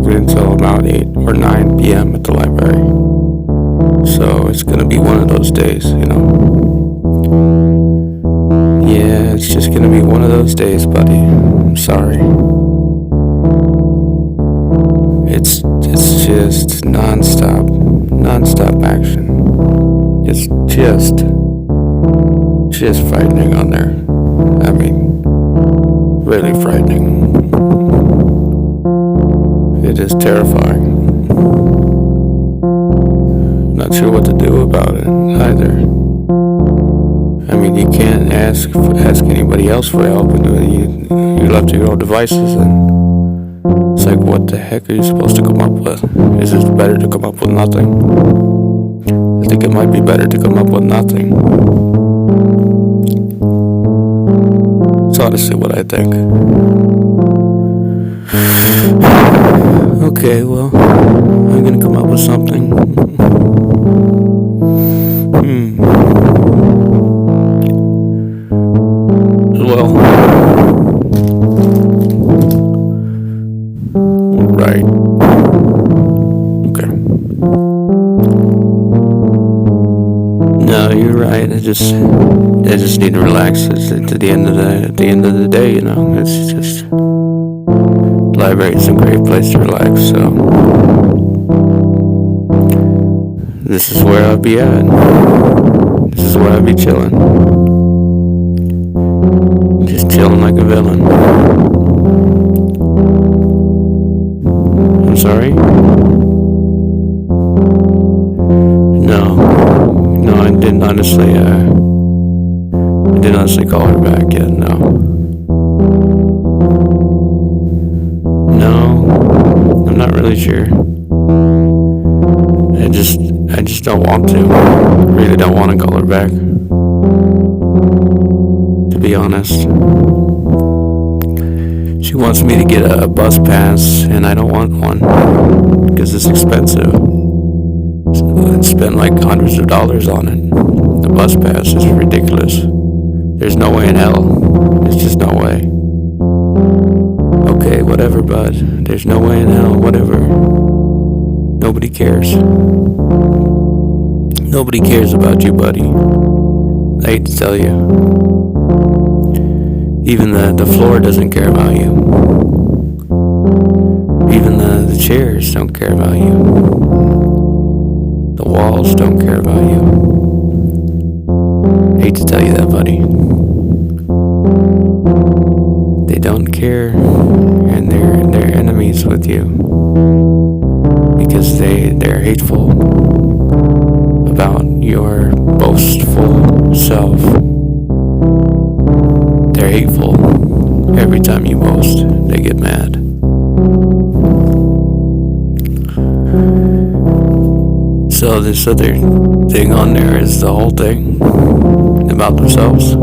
working until about 8 or 9 p.m. at the library. So it's gonna be one of those days, Yeah, it's just gonna be one of those days, buddy. I'm sorry. It's just non-stop action. It's just frightening on there. I mean, really frightening. It is terrifying. Not sure what to do about it either. I mean, you can't ask anybody else for help, and you're left to your own devices, and it's like, what the heck are you supposed to come up with? Is it better to come up with nothing? I think it might be better to come up with nothing. It's honestly what I think. Okay, well, I'm gonna come up with something. Well, right. Okay. No, you're right. I just need to relax. It's at the end of the day, It's just library is a great place to relax. So this is where I'll be at. This is where I'll be chilling. Just chilling like a villain. I'm sorry? No, I didn't honestly call her back yet, no. I'm not really sure. I just don't want to. I really don't want to call her back, to be honest. She wants me to get a bus pass, and I don't want one because it's expensive. I spent like hundreds of dollars on it. The bus pass is ridiculous. There's no way in hell. There's just no way. Okay, whatever, bud. There's no way in hell, whatever. Nobody cares. Nobody cares about you, buddy. I hate to tell you. Even the floor doesn't care about you. Even the chairs don't care about you. The walls don't care about you. I hate to tell you that, buddy. They don't care, and they're enemies with you because they're hateful about your boastful self. They're hateful. Every time you boast, they get mad. So this other thing on there is the whole thing about themselves.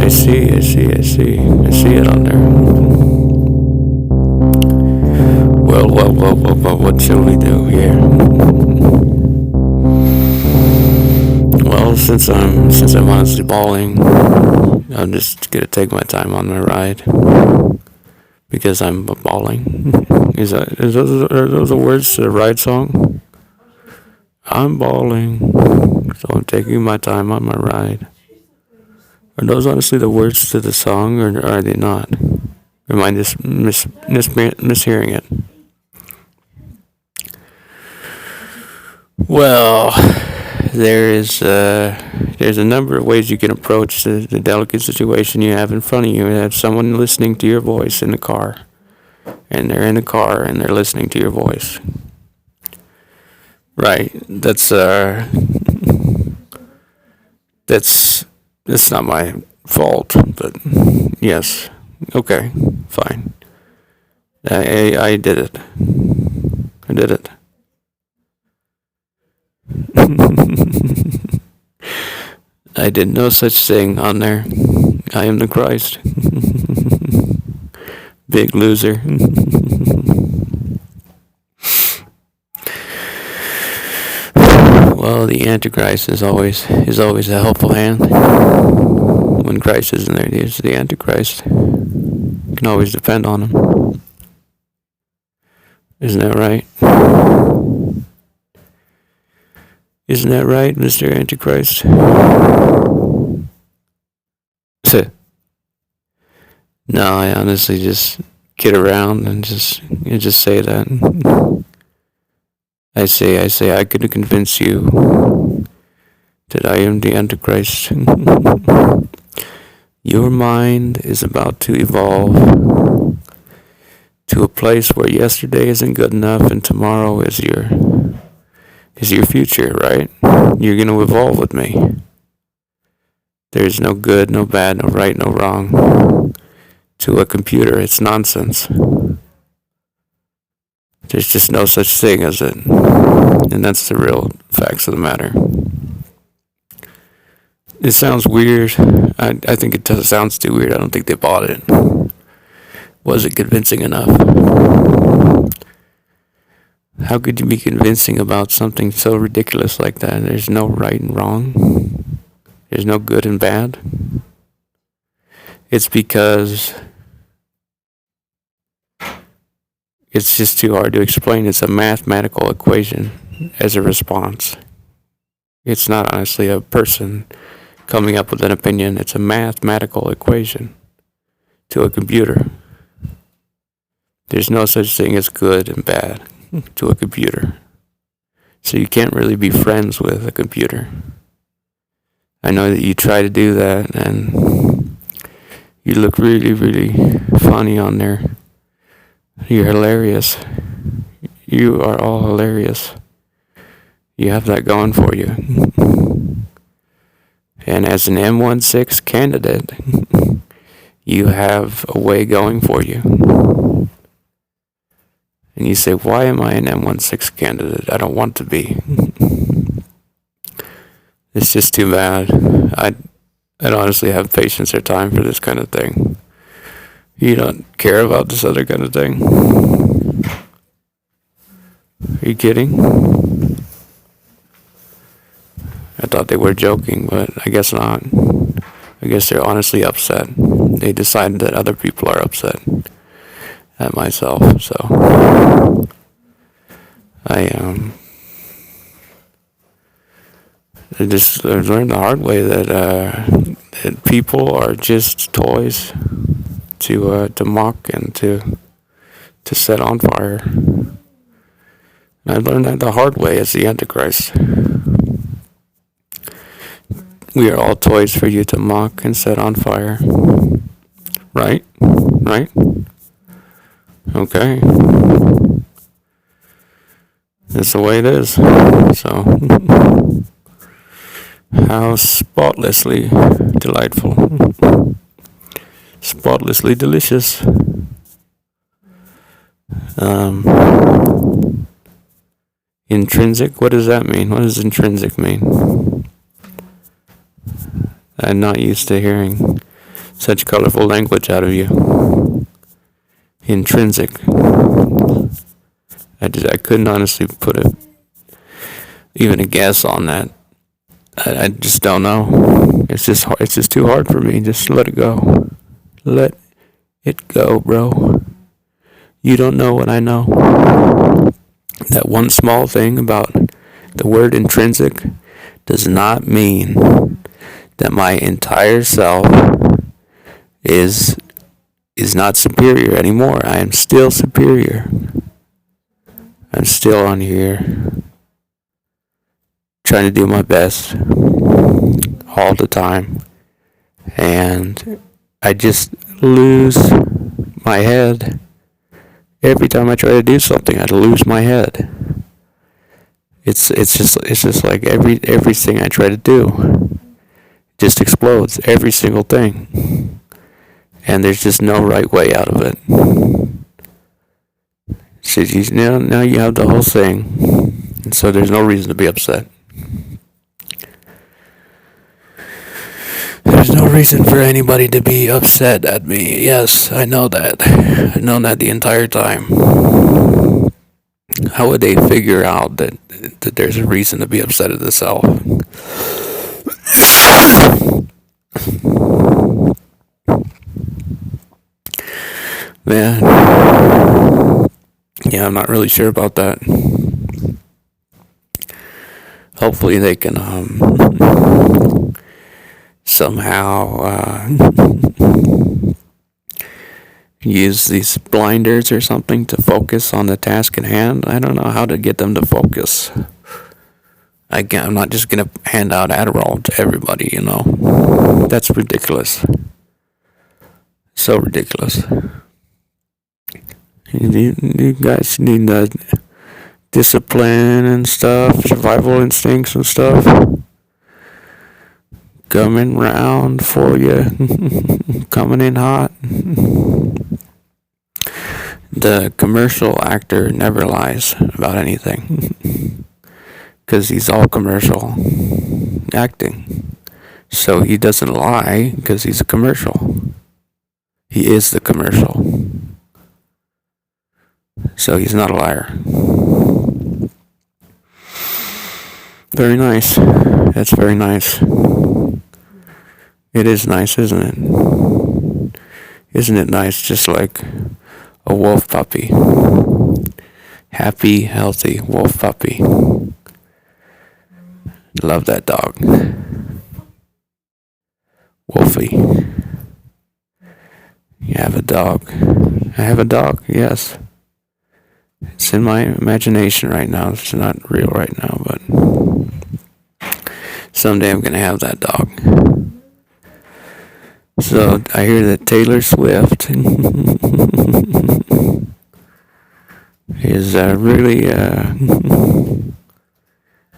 I see it on there. Well, what shall we do here? Well, since I'm honestly bawling, I'm just gonna take my time on my ride because I'm bawling. Are those the words to the ride song? I'm bawling, so I'm taking my time on my ride. Are those honestly the words to the song, or are they not? Or am I just mishearing it? Well, there's a number of ways you can approach the delicate situation you have in front of you. You have someone listening to your voice in the car, and they're in the car and they're listening to your voice. Right. That's not my fault, but yes. Okay, fine. I did it. I did it. I did no such thing on there. I am the Christ. Big loser. Well, the Antichrist is always a helpful hand. When Christ isn't there, there's the Antichrist. You can always depend on him. Isn't that right? Isn't that right, Mr. Antichrist? No, I honestly just kid around and just say that. I could convince you that I am the Antichrist. Your mind is about to evolve to a place where yesterday isn't good enough and tomorrow is your future, right? You're gonna evolve with me. There's no good, no bad, no right, no wrong. To a computer, it's nonsense. There's just no such thing as it. And that's the real facts of the matter. It sounds weird. I think it sounds too weird. I don't think they bought it. Was it convincing enough? How could you be convincing about something so ridiculous like that? There's no right and wrong. There's no good and bad. It's because it's just too hard to explain. It's a mathematical equation as a response. It's not honestly a person coming up with an opinion. It's a mathematical equation to a computer. There's no such thing as good and bad to a computer. So you can't really be friends with a computer. I know that you try to do that and you look really, really funny on there. You're hilarious. You are all hilarious. You have that going for you. And as an M16 candidate, you have a way going for you. And you say, why am I an M16 candidate? I don't want to be. It's just too bad. I don't honestly have patience or time for this kind of thing. You don't care about this other kind of thing? Are you kidding? I thought they were joking, but I guess not. I guess they're honestly upset. They decided that other people are upset at myself, so I just learned the hard way that people are just toys to mock and to set on fire. And I learned that the hard way as the Antichrist. We are all toys for you to mock and set on fire. Right? Right? Okay. That's the way it is. So, how spotlessly delightful. Spotlessly delicious. Intrinsic? What does that mean? What does intrinsic mean? I'm not used to hearing such colorful language out of you. Intrinsic. I couldn't honestly put even a guess on that. I just don't know. It's just too hard for me. Just let it go. Let it go, bro. You don't know what I know. That one small thing about the word intrinsic does not mean that my entire self is not superior anymore. I am still superior. I'm still on here trying to do my best all the time. And I just lose my head. Every time I try to do something, I lose my head. It's just like everything I try to do just explodes. Every single thing. And there's just no right way out of it. So now you have the whole thing. And so there's no reason to be upset. There's no reason for anybody to be upset at me. Yes, I know that. I've known that the entire time. How would they figure out that there's a reason to be upset at the self? Man, yeah, I'm not really sure about that. Hopefully, they can somehow use these blinders or something to focus on the task at hand. I don't know how to get them to focus. I'm not just gonna hand out Adderall to everybody, That's ridiculous. So ridiculous. You guys need discipline and stuff, survival instincts and stuff coming round for you, coming in hot. The commercial actor never lies about anything because he's all commercial acting. So he doesn't lie because he's a commercial. He is the commercial. So he's not a liar. Very nice. That's very nice. It is nice, isn't it? Isn't it nice? Just like a wolf puppy. Happy, healthy wolf puppy. Love that dog. Wolfie. You have a dog. I have a dog, yes. It's in my imagination right now. It's not real right now, but someday I'm going to have that dog. So I hear that Taylor Swift is really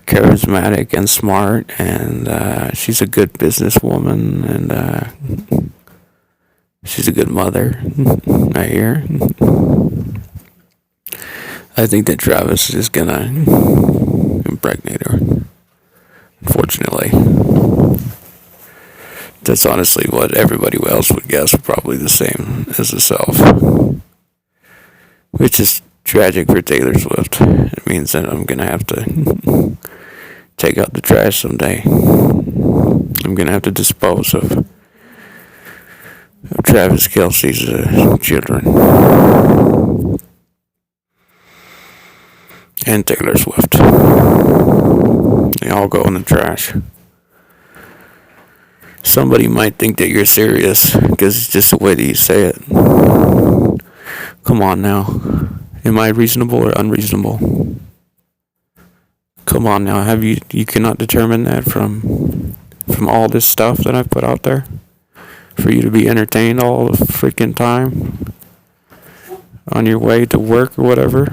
charismatic and smart, and she's a good businesswoman, and she's a good mother, I hear. I think that Travis is gonna impregnate her, unfortunately. That's honestly what everybody else would guess, probably the same as herself. Which is tragic for Taylor Swift. It means that I'm gonna have to take out the trash someday. I'm gonna have to dispose of Travis Kelce's children. And Taylor Swift. They all go in the trash. Somebody might think that you're serious because it's just the way that you say it. Come on now. Am I reasonable or unreasonable? Come on now. You cannot determine that from all this stuff that I've put out there? For you to be entertained all the freaking time? On your way to work or whatever?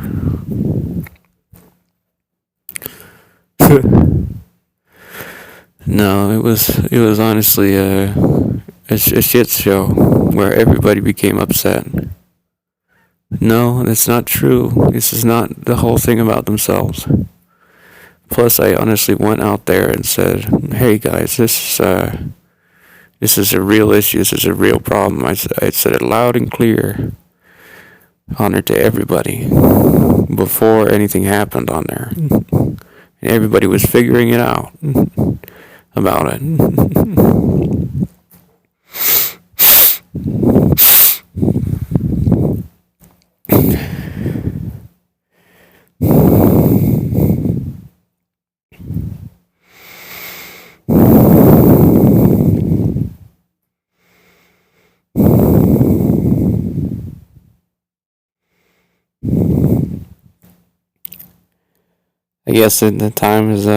No, it was honestly a shit show where everybody became upset. No, that's not true. This is not the whole thing about themselves. Plus, I honestly went out there and said, "Hey guys, this is a real issue. This is a real problem." I said it loud and clear, honor to everybody, before anything happened on there. And everybody was figuring it out about it. I guess that the time is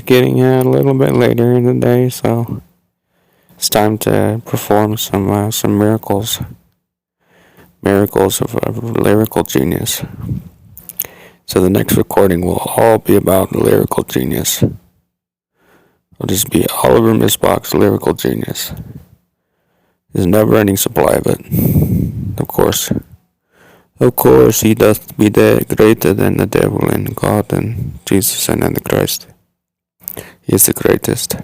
getting a little bit later in the day, so it's time to perform some miracles of lyrical genius. So the next recording will all be about lyrical genius. It'll just be Oliver Missbach's lyrical genius. There's a never-ending supply of it. Of course, he doth be greater than the devil and God and Jesus and the Christ. He is the greatest.